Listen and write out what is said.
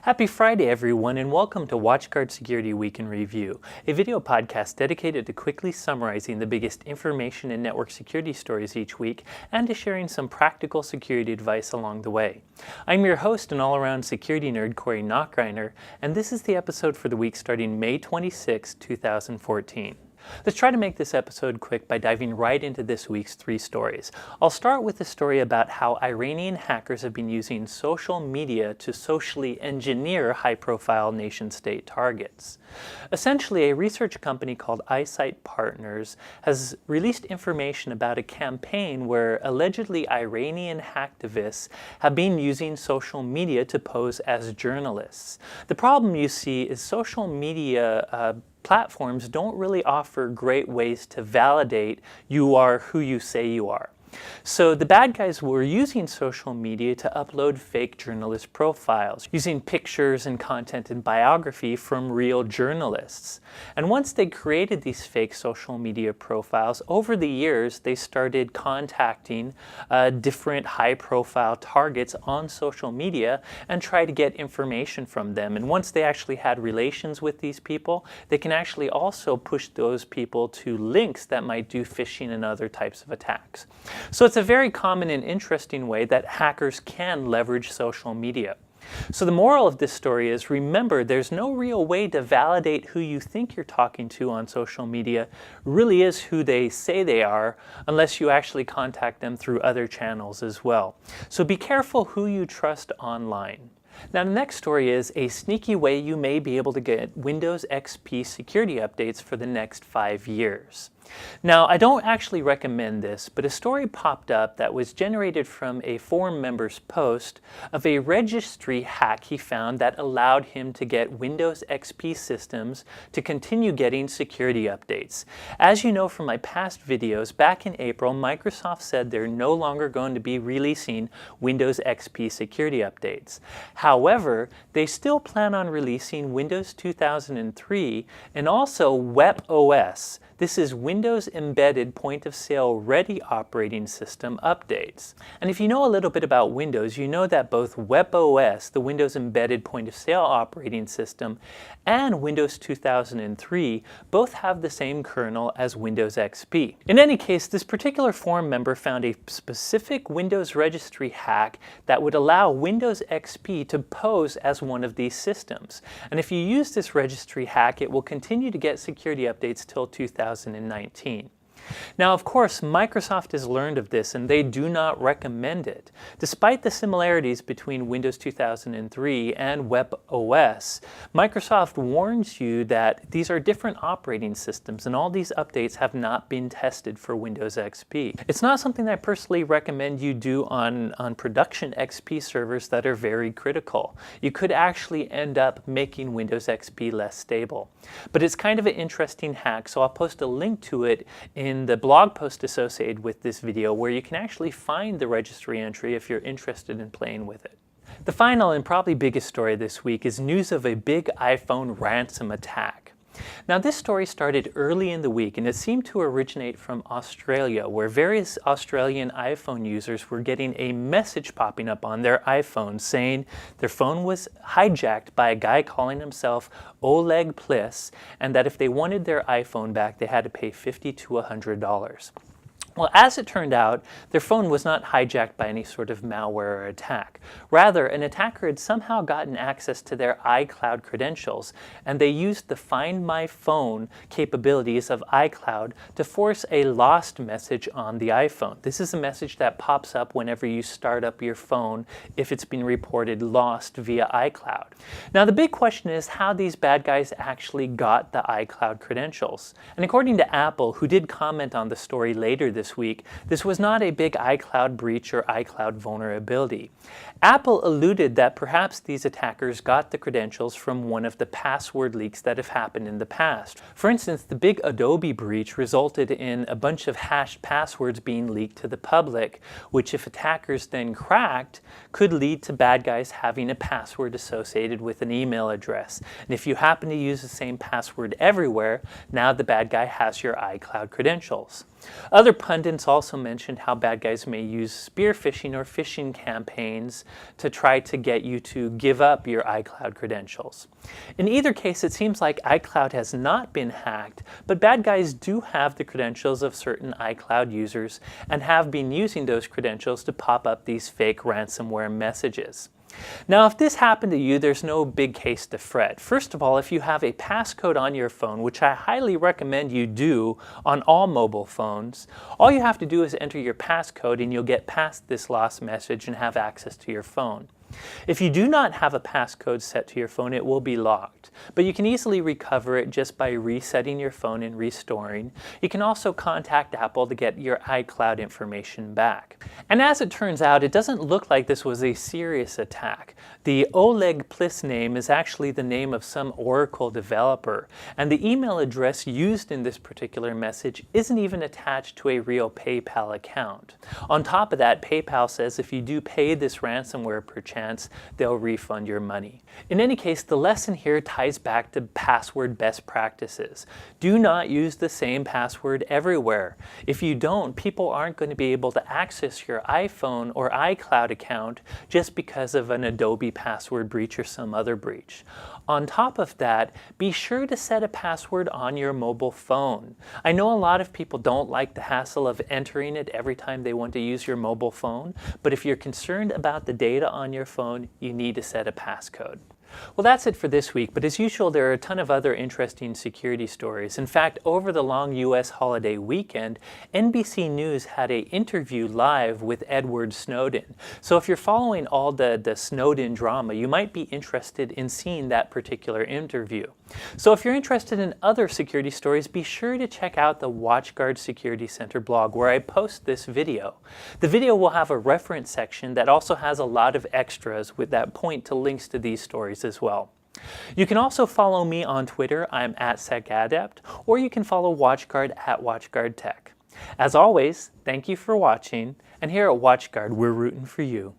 Happy Friday, everyone, and welcome to WatchGuard Security Week in Review, a video podcast dedicated to quickly summarizing the biggest information and network security stories each week and to sharing some practical security advice along the way. I'm your host and all-around security nerd, Corey Nachreiner, and this is the episode for the week starting May 26, 2014. Let's try to make this episode quick by diving right into this week's three stories. I'll start with a story about how Iranian hackers have been using social media to socially engineer high-profile nation-state targets. Essentially, a research company called iSight Partners has released information about a campaign where allegedly Iranian hacktivists have been using social media to pose as journalists. The problem, you see, is social media platforms don't really offer great ways to validate you are who you say you are. So the bad guys were using social media to upload fake journalist profiles, using pictures and content and biography from real journalists. And once they created these fake social media profiles, over the years they started contacting different high-profile targets on social media and try to get information from them. And once they actually had relations with these people, they can actually also push those people to links that might do phishing and other types of attacks. So it's a very common and interesting way that hackers can leverage social media. So the moral of this story is, remember, there's no real way to validate who you think you're talking to on social media really is who they say they are, unless you actually contact them through other channels as well. So be careful who you trust online. Now, the next story is a sneaky way you may be able to get Windows XP security updates for the next 5 years. Now, I don't actually recommend this, but a story popped up that was generated from a forum member's post of a registry hack he found that allowed him to get Windows XP systems to continue getting security updates. As you know from my past videos, back in April, Microsoft said they're no longer going to be releasing Windows XP security updates. However, they still plan on releasing Windows 2003 and also WebOS. This is Windows Embedded Point-of-Sale Ready Operating System updates. And if you know a little bit about Windows, you know that both WebOS, the Windows Embedded Point-of-Sale Operating System, and Windows 2003 both have the same kernel as Windows XP. In any case, this particular forum member found a specific Windows registry hack that would allow Windows XP to pose as one of these systems. And if you use this registry hack, it will continue to get security updates till 2019. Now, of course, Microsoft has learned of this and they do not recommend it. Despite the similarities between Windows 2003 and WebOS, Microsoft warns you that these are different operating systems and all these updates have not been tested for Windows XP. It's not something that I personally recommend you do on production XP servers that are very critical. You could actually end up making Windows XP less stable. But it's kind of an interesting hack, so I'll post a link to it in the blog post associated with this video where you can actually find the registry entry if you're interested in playing with it. The final and probably biggest story this week is news of a big iPhone ransom attack. Now, this story started early in the week and it seemed to originate from Australia, where various Australian iPhone users were getting a message popping up on their iPhone saying their phone was hijacked by a guy calling himself Oleg Pliss, and that if they wanted their iPhone back, they had to pay $50 to $100. Well, as it turned out, their phone was not hijacked by any sort of malware or attack. Rather, an attacker had somehow gotten access to their iCloud credentials, and they used the Find My Phone capabilities of iCloud to force a lost message on the iPhone. This is a message that pops up whenever you start up your phone if it's been reported lost via iCloud. Now, the big question is how these bad guys actually got the iCloud credentials. And according to Apple, who did comment on the story later this week, this was not a big iCloud breach or iCloud vulnerability. Apple alluded that perhaps these attackers got the credentials from one of the password leaks that have happened in the past. For instance, the big Adobe breach resulted in a bunch of hashed passwords being leaked to the public, which if attackers then cracked, could lead to bad guys having a password associated with an email address. And if you happen to use the same password everywhere, now the bad guy has your iCloud credentials. Other pundits also mentioned how bad guys may use spear phishing or phishing campaigns to try to get you to give up your iCloud credentials. In either case, it seems like iCloud has not been hacked, but bad guys do have the credentials of certain iCloud users and have been using those credentials to pop up these fake ransomware messages. Now, if this happened to you, there's no big case to fret. First of all, if you have a passcode on your phone, which I highly recommend you do on all mobile phones, all you have to do is enter your passcode and you'll get past this lost message and have access to your phone. If you do not have a passcode set to your phone, it will be locked, but you can easily recover it just by resetting your phone and restoring. You can also contact Apple to get your iCloud information back. And as it turns out, it doesn't look like this was a serious attack. The Oleg Pliss name is actually the name of some Oracle developer, and the email address used in this particular message isn't even attached to a real PayPal account. On top of that, PayPal says if you do pay this ransomware per chance, they'll refund your money. In any case, the lesson here ties back to password best practices. Do not use the same password everywhere. If you don't, people aren't going to be able to access your iPhone or iCloud account just because of an Adobe password breach or some other breach. On top of that, be sure to set a password on your mobile phone. I know a lot of people don't like the hassle of entering it every time they want to use your mobile phone, but if you're concerned about the data on your phone, you need to set a passcode. Well, that's it for this week, but as usual, there are a ton of other interesting security stories. In fact, over the long U.S. holiday weekend, NBC News had an interview live with Edward Snowden. So if you're following all the Snowden drama, you might be interested in seeing that particular interview. So if you're interested in other security stories, be sure to check out the WatchGuard Security Center blog where I post this video. The video will have a reference section that also has a lot of extras with that point to links to these stories as well. You can also follow me on Twitter, I'm @SecAdept, or you can follow WatchGuard @WatchGuardTech. As always, thank you for watching, and here at WatchGuard, we're rooting for you.